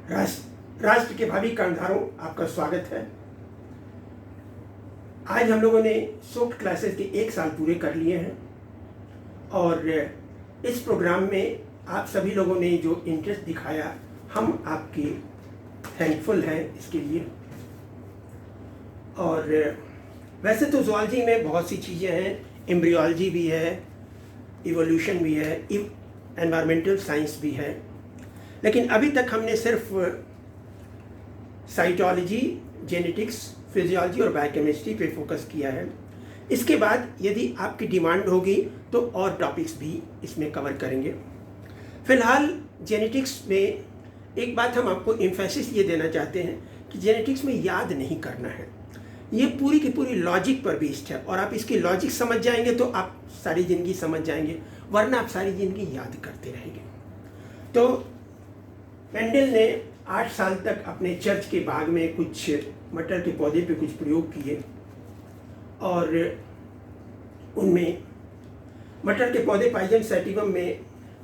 राष्ट्र के भावी कर्णधारों, आपका स्वागत है। आज हम लोगों ने सोक्ड क्लासेस के 1 साल पूरे कर लिए हैं और इस प्रोग्राम में आप सभी लोगों ने जो इंटरेस्ट दिखाया, हम आपके थैंकफुल हैं इसके लिए। और वैसे तो ज़ूलॉजी में बहुत सी चीज़ें हैं, एम्ब्रियोलॉजी भी है, इवोल्यूशन भी है, एनवायरमेंटल साइंस भी है, लेकिन अभी तक हमने सिर्फ साइटोलॉजी, जेनेटिक्स, फिजियोलॉजी और बायोकेमिस्ट्री पे फोकस किया है। इसके बाद यदि आपकी डिमांड होगी तो और टॉपिक्स भी इसमें कवर करेंगे। फिलहाल जेनेटिक्स में एक बात हम आपको एम्फेसिस ये देना चाहते हैं कि जेनेटिक्स में याद नहीं करना है, ये पूरी की पूरी लॉजिक पर बेस्ड है और आप इसकी लॉजिक समझ जाएंगे तो आप सारी ज़िंदगी समझ जाएंगे, वरना आप सारी ज़िंदगी याद करते रहेंगे। तो मेंडल ने 8 साल तक अपने चर्च के बाग में कुछ मटर के पौधे पे कुछ प्रयोग किए और उनमें मटर के पौधे पाइजम सैटिवम में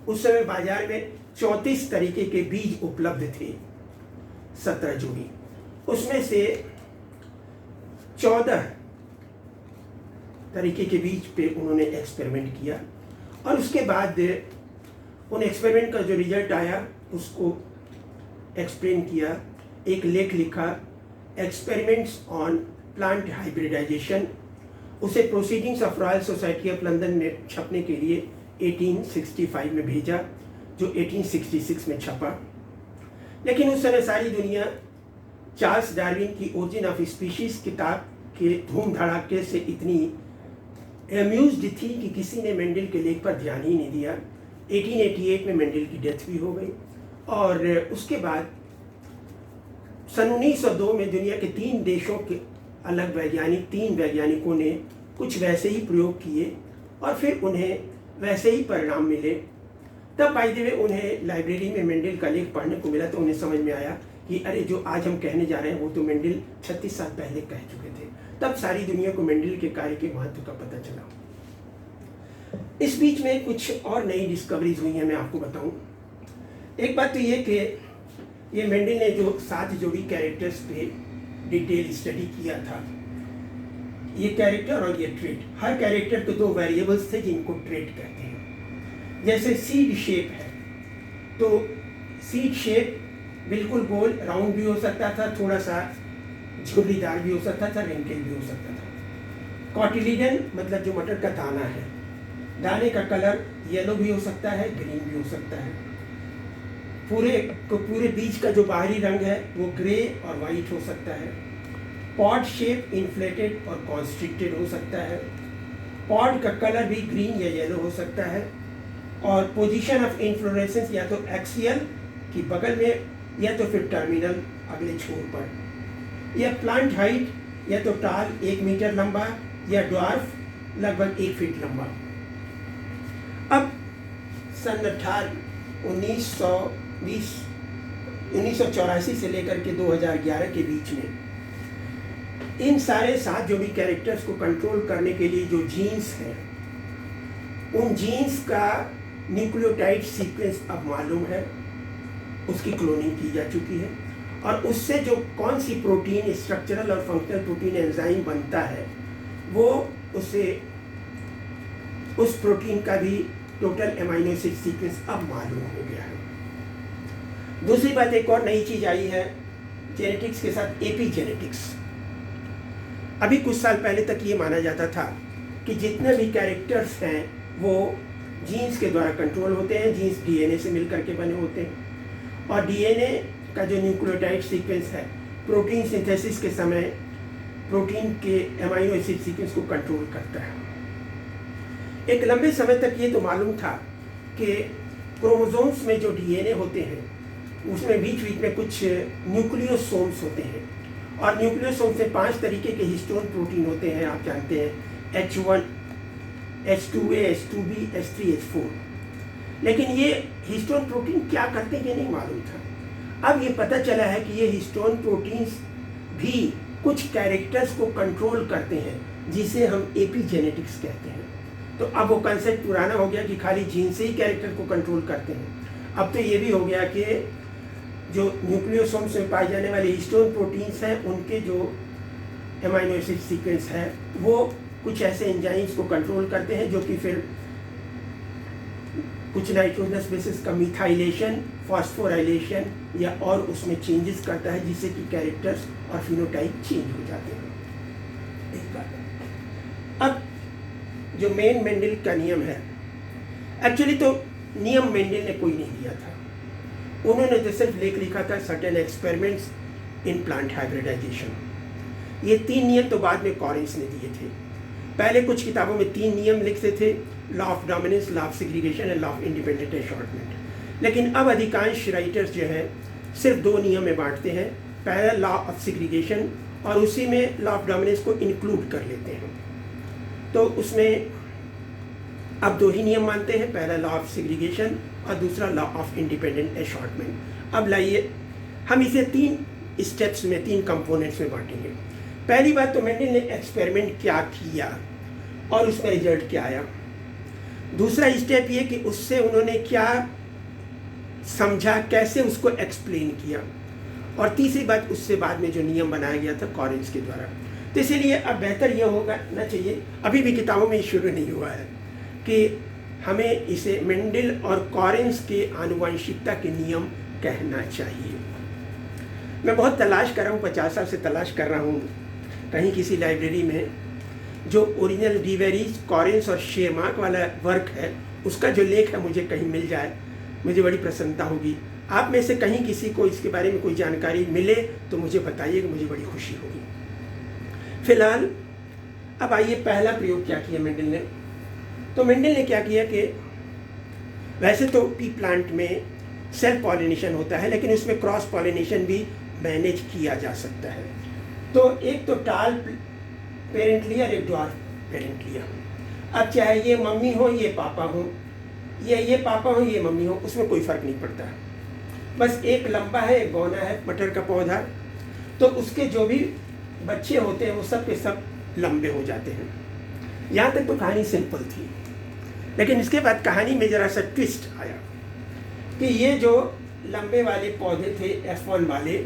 उस समय बाजार में 34 तरीके के बीज उपलब्ध थे, 17 जोड़ी। उसमें से 14 तरीके के बीज पे उन्होंने एक्सपेरिमेंट किया और उसके बाद उन एक्सपेरिमेंट का जो रिजल्ट आया उसको एक्सप्लेन किया, एक लेख लिखा, एक्सपेरिमेंट्स ऑन प्लांट हाइब्रिडाइजेशन। उसे proceedings of royal society of London में छपने के लिए 1865 में भेजा, जो 1866 में छपा। लेकिन उस समय सारी दुनिया चार्ल्स डार्विन की ओरिजिन ऑफ स्पीशीज किताब के धूम धड़ाके से इतनी एम्यूज्ड थी कि किसी ने मेंडल के लेख पर ध्यान ही नहीं दिया। 1888 में मेंडल की डेथ भी हो गई और उसके बाद सन 1902 में दुनिया के 3 देशों के अलग वैज्ञानिक, 3 वैज्ञानिकों ने कुछ वैसे ही प्रयोग किए और फिर उन्हें वैसे ही परिणाम मिले। तब बाय द वे उन्हें लाइब्रेरी में मेंडल का लेख पढ़ने को मिला तो उन्हें समझ में आया कि अरे जो आज हम कहने जा रहे हैं वो तो मेंडल 36 साल पहले कह चुके थे। तब सारी दुनिया को मेंडल के कार्य के महत्व का पता चला। इस बीच में कुछ और नई डिस्कवरीज हुई हैं, मैं आपको बताऊं। एक बात तो ये कि ये मेंडल ने जो 7 जोड़ी कैरेक्टर्स पे डिटेल स्टडी किया था, ये कैरेक्टर और ये ट्रेट, हर कैरेक्टर के 2 वेरिएबल्स थे जिनको ट्रेट कहते हैं। जैसे सीड शेप है तो सीड शेप बिल्कुल गोल राउंड भी हो सकता था, थोड़ा सा झुर्रीदार भी हो सकता था, रिंकल भी हो सकता था। कॉटिलीडन मतलब जो मटर का दाना है, दाने का कलर येलो भी हो सकता है, ग्रीन भी हो सकता है। पूरे बीज का जो बाहरी रंग है वो ग्रे और वाइट हो सकता है। पॉड शेप इन्फ्लेटेड और कॉन्स्ट्रिक्टेड हो सकता है। पॉड का कलर भी ग्रीन या येलो हो सकता है। और पोजीशन ऑफ इन्फ्लोरेसेंस या तो एक्सियल की बगल में या तो फिर टर्मिनल अगले छोर पर। यह प्लांट हाइट या तो टाल 1 मीटर लंबा या ड्वार्फ लगभग 1 फीट लंबा। अब सन 1984 से लेकर के 2011 के बीच में इन सारे 7 जोड़ी कैरेक्टर्स को कंट्रोल करने के लिए जो जीन्स हैं, उन जीन्स का न्यूक्लियोटाइड सीक्वेंस अब मालूम है, उसकी क्लोनिंग की जा चुकी है और उससे जो कौन सी प्रोटीन, स्ट्रक्चरल और फंक्शनल प्रोटीन एंजाइम बनता है वो उस प्रोटीन का भी टोटल एमाइनो एसिड सीक्वेंस अब मालूम हो गया है। दूसरी बात, एक और नई चीज आई है जेनेटिक्स के साथ, एपीजेनेटिक्स। अभी कुछ साल पहले तक ये माना जाता था कि जितने भी कैरेक्टर्स हैं वो जीन्स के द्वारा कंट्रोल होते हैं, जीन्स डीएनए से मिलकर के बने होते हैं और डीएनए का जो न्यूक्लियोटाइड सीक्वेंस है प्रोटीन सिंथेसिस के समय प्रोटीन के एमाइनो एसिड सीक्वेंस को कंट्रोल करता है। एक लंबे समय तक ये तो मालूम था कि क्रोमोसोम्स में जो डीएनए होते हैं उसमें बीच बीच में कुछ न्यूक्लियोसोम्स होते हैं और न्यूक्लियोसोम्स में 5 तरीके के हिस्टोन प्रोटीन होते हैं, आप जानते हैं, H1, H2A, H2B, H3, H4। लेकिन ये हिस्टोन प्रोटीन क्या करते हैं ये नहीं मालूम था। अब ये पता चला है कि ये हिस्टोन प्रोटीन्स भी कुछ कैरेक्टर्स को कंट्रोल करते हैं जिसे हम एपीजेनेटिक्स कहते हैं। तो अब वो कंसेप्ट पुराना हो गया कि खाली जीन से ही कैरेक्टर को कंट्रोल करते हैं। अब तो ये भी हो गया कि जो न्यूक्लियोसोम्स में पाए जाने वाले हिस्टोन प्रोटीन्स हैं उनके जो एमाइनो एसिड सीक्वेंस है वो कुछ ऐसे एंजाइम्स को कंट्रोल करते हैं जो कि फिर कुछ नाइट्रोजनस बेसिस का मिथाइलेशन, फॉस्फोराइलेशन या और उसमें चेंजेस करता है जिससे कि कैरेक्टर्स और फिनोटाइप चेंज हो जाते हैं। एक बात, अब जो मेन मेंडल का नियम है, एक्चुअली तो नियम मेंडल ने कोई नहीं दिया था, उन्होंने तो सिर्फ लेख लिखा था certain experiments in plant hybridisation. ये 3 नियम तो बाद में कॉरेंस ने दिए थे। पहले कुछ किताबों में 3 नियम लिखते थे, law of dominance, law of segregation and law of independent assortment. लेकिन अब अधिकांश राइटर्स जो है सिर्फ 2 नियम में बांटते हैं, पहला लॉ ऑफ सेग्रीगेशन और उसी में लॉ ऑफ डोमिनेंस को इंक्लूड कर लेते हैं। तो उसमें अब 2 ही नियम मानते हैं, पहला लॉ ऑफ सेग्रीगेशन और दूसरा लॉ ऑफ इंडिपेंडेंट एशॉर्टमेंट। अब लाइए हम इसे 3 स्टेप्स में, 3 कंपोनेंट्स में बांटेंगे। पहली बात तो मेंडल ने एक्सपेरिमेंट क्या किया और उसमें रिजल्ट क्या आया। दूसरा स्टेप ये कि उससे उन्होंने क्या समझा, कैसे उसको एक्सप्लेन किया। और तीसरी बात, उससे बाद में जो नियम बनाया गया था कॉरेंस के द्वारा। तो इसीलिए अब बेहतर ये होगा ना चाहिए, अभी भी किताबों में शुरू नहीं हुआ है, कि हमें इसे मेंडल और कॉरेंस के आनुवंशिकता के नियम कहना चाहिए। मैं बहुत तलाश कर रहा हूँ, 50 साल से तलाश कर रहा हूँ कहीं किसी लाइब्रेरी में जो ओरिजिनल डीवेरीज, कॉरेंस और शेरमार्क वाला वर्क है उसका जो लेख है मुझे कहीं मिल जाए, मुझे बड़ी प्रसन्नता होगी। आप में से कहीं किसी को इसके बारे में कोई जानकारी मिले तो मुझे बताइएगा, मुझे बड़ी खुशी होगी। फिलहाल अब आइए, पहला प्रयोग क्या किया मेंडल ने। तो मेंडल ने क्या किया कि वैसे तो पी प्लांट में सेल्फ पॉलिनेशन होता है, लेकिन उसमें क्रॉस पॉलिनेशन भी मैनेज किया जा सकता है। तो एक तो टाल पेरेंट लिया और एक ड्वार्फ पेरेंट लिया। अब चाहे ये मम्मी हो, ये पापा हो, ये पापा हो, ये मम्मी हो, उसमें कोई फर्क नहीं पड़ता। बस एक लंबा है, एक बौना है मटर का पौधा, तो उसके जो भी बच्चे होते हैं वो सब के सब लंबे हो जाते हैं। यहाँ तक तो कहानी सिंपल थी, लेकिन इसके बाद कहानी में ज़रा सा ट्विस्ट आया कि ये जो लंबे वाले पौधे थे F1 वाले,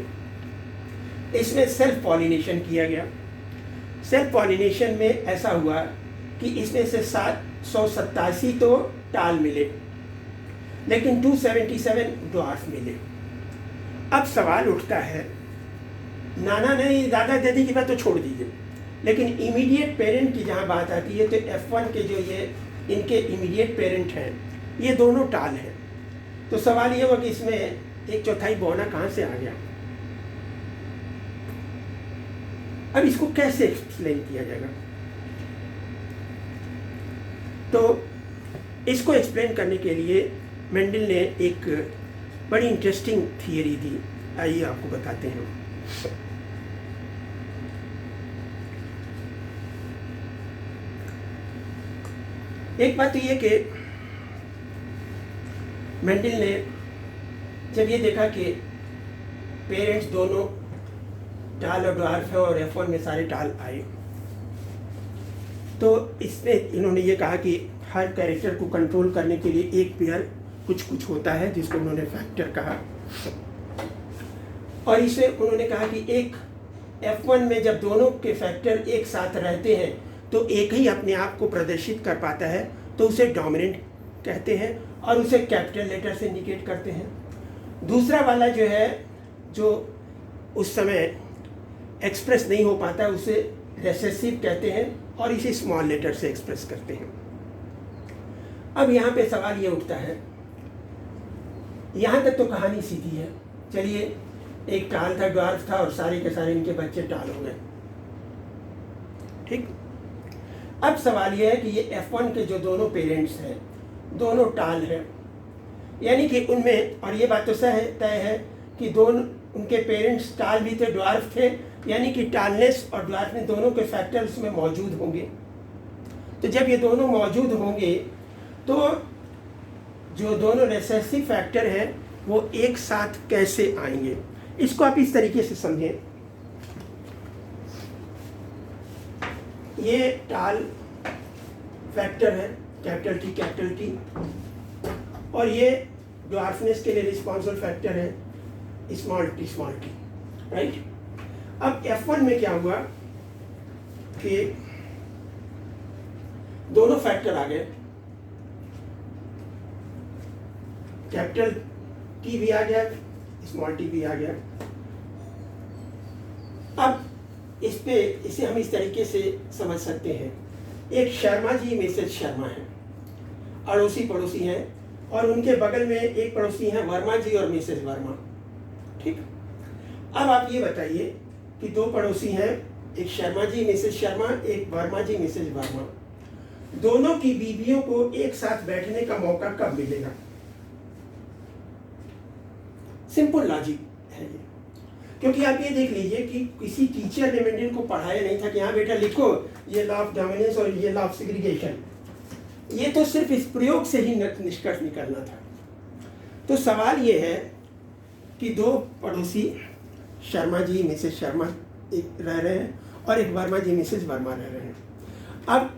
इसमें सेल्फ पॉलिनेशन किया गया। सेल्फ पॉलिनेशन में ऐसा हुआ कि इसमें से 787 तो टाल मिले, लेकिन 277 ड्वार्फ मिले। अब सवाल उठता है, नाना नहीं दादा दादी की बात तो छोड़ दीजिए, लेकिन इमीडिएट पेरेंट की जहाँ बात आती है तो F1 के जो ये इनके इमीडिएट पेरेंट हैं ये दोनों टाल हैं। तो सवाल ये हुआ कि इसमें 1/4 बौना कहाँ से आ गया। अब इसको कैसे एक्सप्लेन किया जाएगा। तो इसको एक्सप्लेन करने के लिए मेंडल ने एक बड़ी इंटरेस्टिंग थियरी दी, आइए आपको बताते हैं। एक बात तो ये कि मेंडल ने जब ये देखा कि पेरेंट्स दोनों टाल और ड्वार्फ है और F1 में सारे टाल आए, तो इसमें इन्होंने ये कहा कि हर कैरेक्टर को कंट्रोल करने के लिए एक पेयर कुछ होता है जिसको उन्होंने फैक्टर कहा। और इसे उन्होंने कहा कि एक F1 में जब दोनों के फैक्टर एक साथ रहते हैं तो एक ही अपने आप को प्रदर्शित कर पाता है, तो उसे डोमिनेंट कहते हैं और उसे कैपिटल लेटर से इंडिकेट करते हैं। दूसरा वाला जो है, जो उस समय एक्सप्रेस नहीं हो पाता, उसे रेसेसिव कहते हैं और इसे स्मॉल लेटर से एक्सप्रेस करते हैं। अब यहाँ पे सवाल ये उठता है, यहाँ तक तो कहानी सीधी है, चलिए एक टाल था, ड्वार्फ था और सारे के सारे इनके बच्चे टाल हो गए, ठीक। अब सवाल यह है कि ये F1 के जो दोनों पेरेंट्स हैं दोनों टाल हैं, यानी कि उनमें, और ये बात तो तय है कि दोनों उनके पेरेंट्स टाल भी थे, ड्वार्फ थे, यानी कि टालनेस और ड्वार्फ में दोनों के फैक्टर उसमें मौजूद होंगे। तो जब ये दोनों मौजूद होंगे तो जो दोनों रेसेसिव फैक्टर हैं वो एक साथ कैसे आएंगे, इसको आप इस तरीके से समझें। ये टाल फैक्टर है, कैपिटल T, और ये ड्वार्फनेस के लिए रिस्पॉन्सिबल फैक्टर है स्मॉल टी राइट। अब F1 में क्या हुआ कि दोनों फैक्टर आ गए, कैपिटल टी भी आ गया, स्मॉल टी भी आ गया। अब इसे हम इस तरीके से समझ सकते हैं, एक शर्मा जी मिसेज शर्मा है, अड़ोसी पड़ोसी हैं, और उनके बगल में एक पड़ोसी हैं वर्मा जी और मिसेज वर्मा। ठीक, अब आप ये बताइए कि दो पड़ोसी हैं, एक शर्मा जी मिसेज शर्मा, एक वर्मा जी मिसेज वर्मा, दोनों की बीवियों को एक साथ बैठने का मौका कब मिलेगा? सिंपल लॉजिक है ये, क्योंकि आप ये देख लीजिए कि किसी टीचर ने मेंडल को पढ़ाया नहीं था कि हाँ बेटा लिखो ये लॉ ऑफ डोमिनेंस और ये लॉ ऑफ सेग्रीगेशन, ये तो सिर्फ इस प्रयोग से ही निष्कर्ष निकलना था। तो सवाल ये है कि दो पड़ोसी शर्मा जी मिसेज शर्मा एक रह रहे हैं और एक वर्मा जी मिसेज वर्मा रह रहे हैं। अब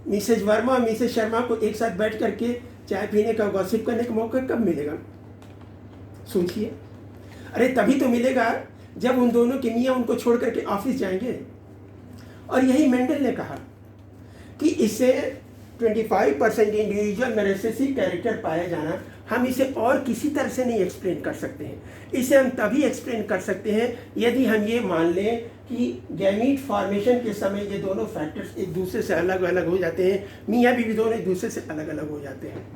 मिसेज वर्मा और मिसेज शर्मा को एक साथ बैठ करके चाय पीने का, गॉसिप करने का मौका कब मिलेगा? सोचिए। अरे तभी तो मिलेगा जब उन दोनों के मियाँ उनको छोड़ करके ऑफिस जाएंगे। और यही मेंडल ने कहा कि इसे 25% इंडिविजुअल नैरेसिव कैरेक्टर पाया जाना, हम इसे और किसी तरह से नहीं एक्सप्लेन कर सकते हैं। इसे हम तभी एक्सप्लेन कर सकते हैं यदि हम ये मान लें कि गैमीट फॉर्मेशन के समय ये दोनों फैक्टर्स एक दूसरे से अलग अलग हो जाते हैं, मियाँ बीवी दोनों एक दूसरे से अलग अलग हो जाते हैं।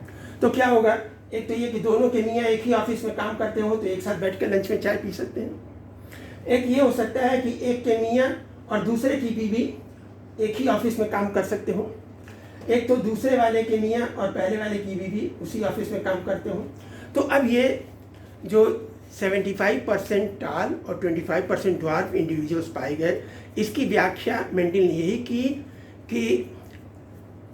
तो क्या होगा? एक तो ये कि दोनों के मियाँ एक ही ऑफिस में काम करते हो तो एक साथ बैठ कर लंच में चाय पी सकते हैं। एक ये हो सकता है कि एक के मियाँ और दूसरे की बीवी एक ही ऑफिस में काम कर सकते हो। एक तो दूसरे वाले के मियाँ और पहले वाले की बीवी उसी ऑफिस में काम करते हो। तो अब ये जो 75% टाल और 25% ड्वार्फ इंडिविजुअल्स पाए गए, इसकी व्याख्या मेंडल ने यही की कि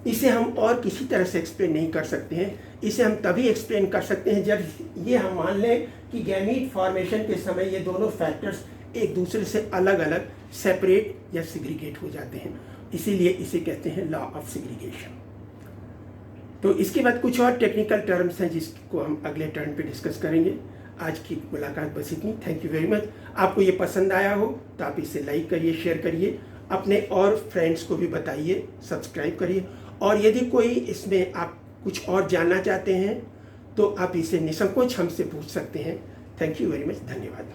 इसे हम और किसी तरह से एक्सप्लेन नहीं कर सकते हैं। इसे हम तभी एक्सप्लेन कर सकते हैं जब ये हम मान लें कि गैमीट फॉर्मेशन के समय ये दोनों फैक्टर्स एक दूसरे से अलग अलग सेपरेट या सेग्रीगेट हो जाते हैं। इसीलिए इसे कहते हैं लॉ ऑफ सेग्रीगेशन। तो इसके बाद कुछ और टेक्निकल टर्म्स हैं जिसको हम अगले टर्न पे डिस्कस करेंगे। आज की मुलाकात बस इतनी। Thank you very much. आपको ये पसंद आया हो तो आप इसे लाइक करिए, शेयर करिए, अपने और फ्रेंड्स को भी बताइए, सब्सक्राइब करिए। और यदि कोई इसमें आप कुछ और जानना चाहते हैं तो आप इसे निसंकोच हमसे पूछ सकते हैं। Thank you very much. धन्यवाद।